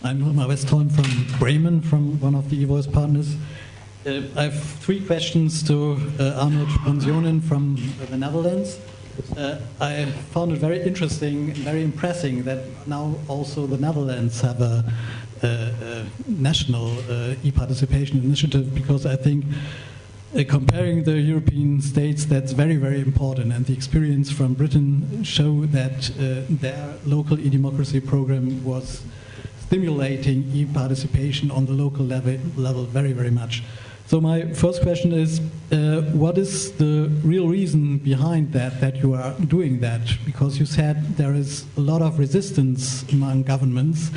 I'm Hilmar Westholm from Bremen, from one of the evoice partners. I have three questions to Arnold Ponsionen from the Netherlands. I found it very interesting and very impressive that now also the Netherlands have a national e-participation initiative, because I think comparing the European states, that's very, very important, and the experience from Britain show that their local e-democracy program was stimulating e-participation on the local level very, very much. So my first question is, what is the real reason behind that you are doing that? Because you said there is a lot of resistance among governments,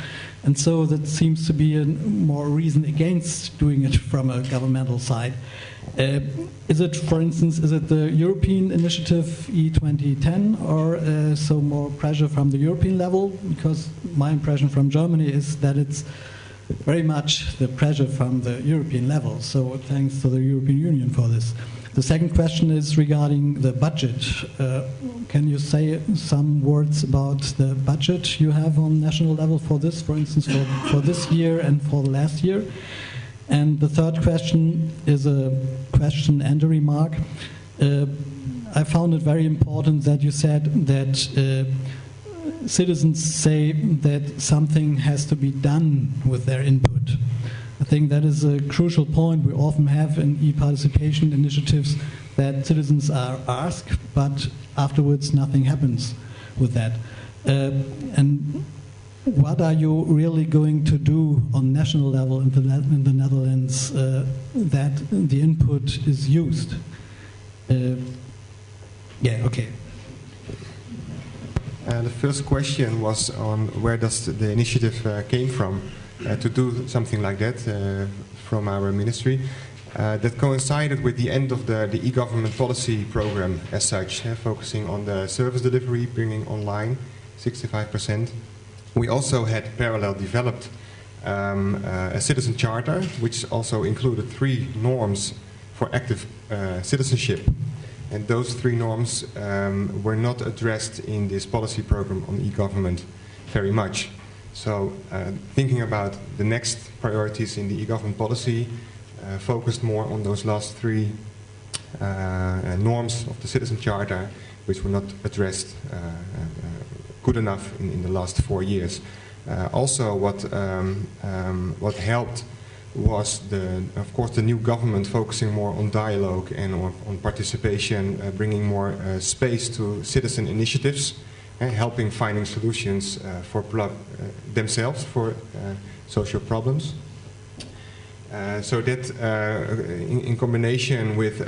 and so that seems to be a more reason against doing it from a governmental side. Is it, for instance, is it the European initiative E2010, or so more pressure from the European level? Because my impression from Germany is that it's very much the pressure from the European level. So thanks to the European Union for this. The second question is regarding the budget. Can you say some words about the budget you have on national level for this, for instance, for this year and for the last year? And the third question is a question and a remark. I found it very important that you said that citizens say that something has to be done with their input. I think that is a crucial point we often have in e-participation initiatives, that citizens are asked, but afterwards nothing happens with that. And what are you really going to do on national level in the Netherlands that the input is used? Yeah, okay. The first question was on where does the initiative came from to do something like that from our ministry. That coincided with the end of the e-government policy program as such, focusing on the service delivery, bringing online 65%. We also had parallel developed a citizen charter, which also included 3 norms for active citizenship. And those 3 norms were not addressed in this policy program on e-government very much. So thinking about the next priorities in the e-government policy, focused more on those last 3 norms of the citizen charter, which were not addressed good enough in the last 4 years. Also, what helped was, of course, the new government focusing more on dialogue and on participation, bringing more space to citizen initiatives, helping finding solutions for themselves for social problems. So that, in combination with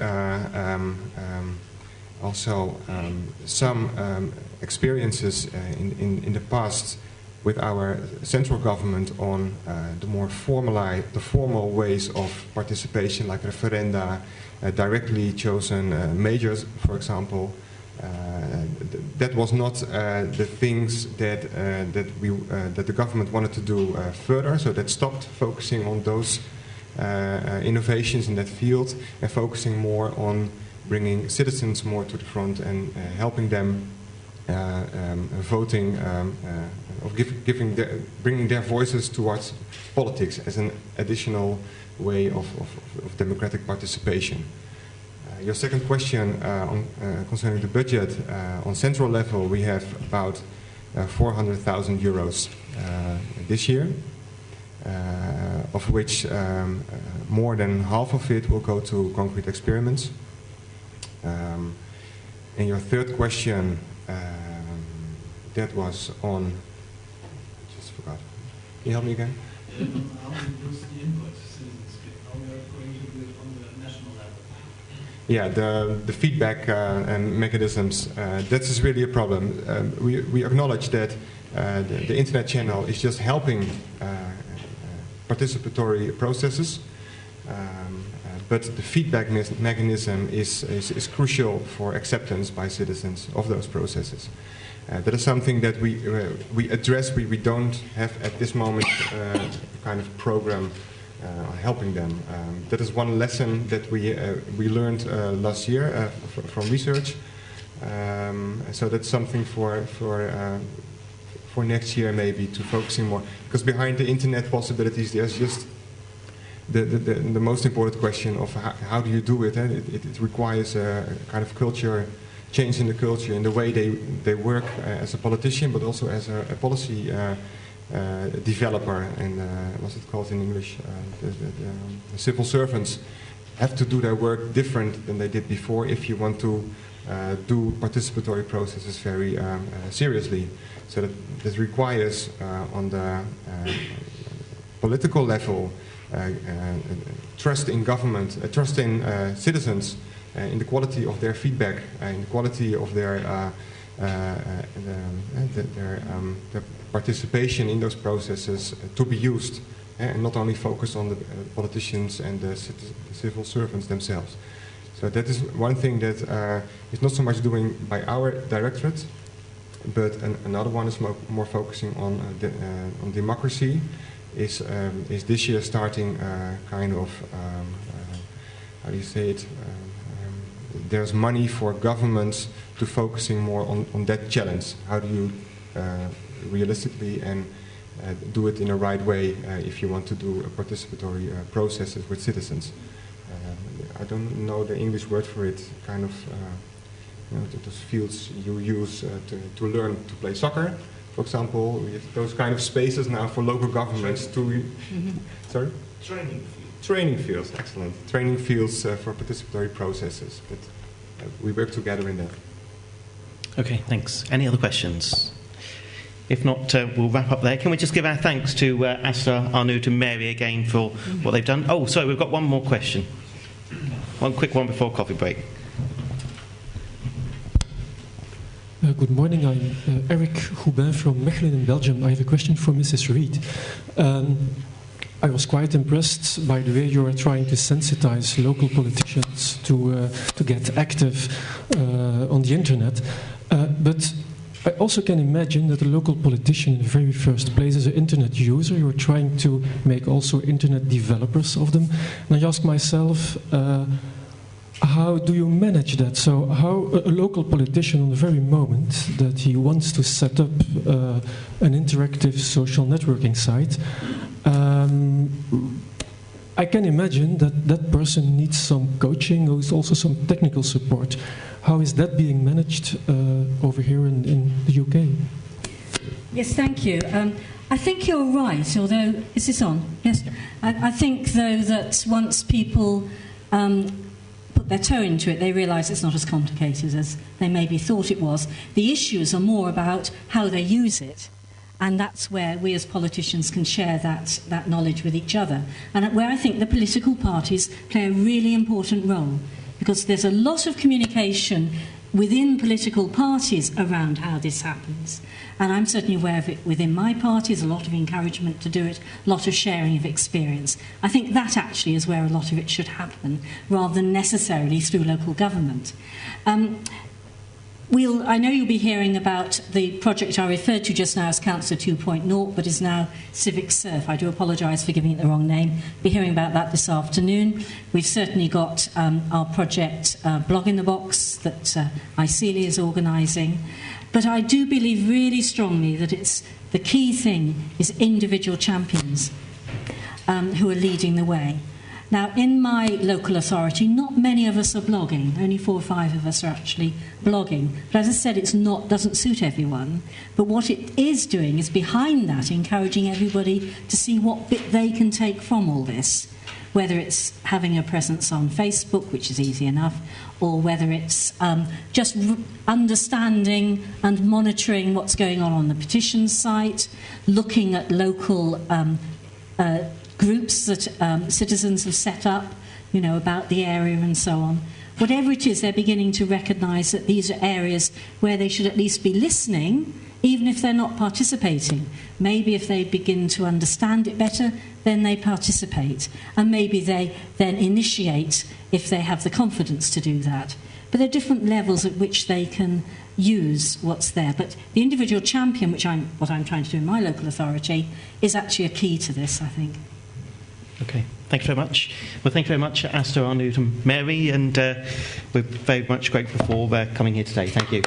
also some experiences in the past with our central government on the more formal ways of participation, like referenda, directly chosen mayors, for example. That was not the things that the government wanted to do further, so that stopped focusing on those innovations in that field and focusing more on bringing citizens more to the front and helping them voting, bringing their voices towards politics as an additional way of democratic participation. Your second question concerning the budget, on central level we have about 400,000 euros this year, of which more than half of it will go to concrete experiments. And your third question, that was on, I just forgot. Can you help me again? How do you use the input citizens give? How we are going to do it on the national level? Yeah, the feedback and mechanisms, that is really a problem. We acknowledge that the internet channel is just helping participatory processes, but the feedback mechanism is crucial for acceptance by citizens of those processes. That is something that we address. We don't have at this moment kind of program helping them. That is one lesson that we learned last year from research. So that's something for for next year maybe to focusing more, because behind the internet possibilities there's just the most important question of how do you do it, and it requires a kind of culture change in the culture, in the way they work as a politician, but also as a policy developer, and what's it called in English? The civil servants have to do their work different than they did before if you want to do participatory processes very seriously. So that this requires on the political level trust in government, trust in citizens, in the quality of their feedback, in the quality of their participation in those processes to be used, and not only focus on the politicians and the civil servants themselves. So that is one thing that is not so much doing by our directorate, but another one is more focusing on democracy. Is this year starting kind of how do you say it? There's money for governments to focusing more on that challenge. How do you realistically and do it in the right way if you want to do participatory processes with citizens? I don't know the English word for it. Kind of those fields you use to learn to play soccer, for example. We have those kind of spaces now for local governments to. Sorry. Training fields. Training fields, excellent. Training fields for participatory processes, but we work together in that. Okay, thanks. Any other questions? If not, we'll wrap up there. Can we just give our thanks to Asta, Arnoud and Mary again for what they've done? Oh, sorry, we've got one more question. One quick one before coffee break. Good morning, I'm Eric Goubin from Mechelen in Belgium. I have a question for Mrs. Reid. I was quite impressed by the way you are trying to sensitize local politicians to get active on the internet. But I also can imagine that a local politician in the very first place is an internet user. You're trying to make also internet developers of them. And I ask myself, how do you manage that? So how a local politician on the very moment that he wants to set up an interactive social networking site, I can imagine that that person needs some coaching or also some technical support. How is that being managed over here in the UK? Yes, thank you. I think you're right, although, is this on? Yes. I think, though, that once people put their toe into it, they realise it's not as complicated as they maybe thought it was. The issues are more about how they use it. And that's where we as politicians can share that knowledge with each other. And where I think the political parties play a really important role. Because there's a lot of communication within political parties around how this happens. And I'm certainly aware of it within my party. There's a lot of encouragement to do it, a lot of sharing of experience. I think that actually is where a lot of it should happen, rather than necessarily through local government. I know you'll be hearing about the project I referred to just now as Council 2.0, but is now Civic Surf. I do apologise for giving it the wrong name. We'll be hearing about that this afternoon. We've certainly got our project Blog in the Box that ICELI is organising. But I do believe really strongly that the key thing is individual champions who are leading the way. Now, in my local authority, not many of us are blogging. Only 4 or 5 of us are actually blogging. But as I said, doesn't suit everyone. But what it is doing is behind that, encouraging everybody to see what bit they can take from all this. Whether it's having a presence on Facebook, which is easy enough, or whether it's just understanding and monitoring what's going on the petition site, looking at local groups that citizens have set up, about the area and so on. Whatever it is, they're beginning to recognise that these are areas where they should at least be listening, even if they're not participating. Maybe if they begin to understand it better, then they participate. And maybe they then initiate if they have the confidence to do that. But there are different levels at which they can use what's there. But the individual champion, what I'm trying to do in my local authority, is actually a key to this, I think. Okay, thank you very much. Well, thank you very much, Asta, Arnoud and Mary, and we're very much grateful for coming here today. Thank you.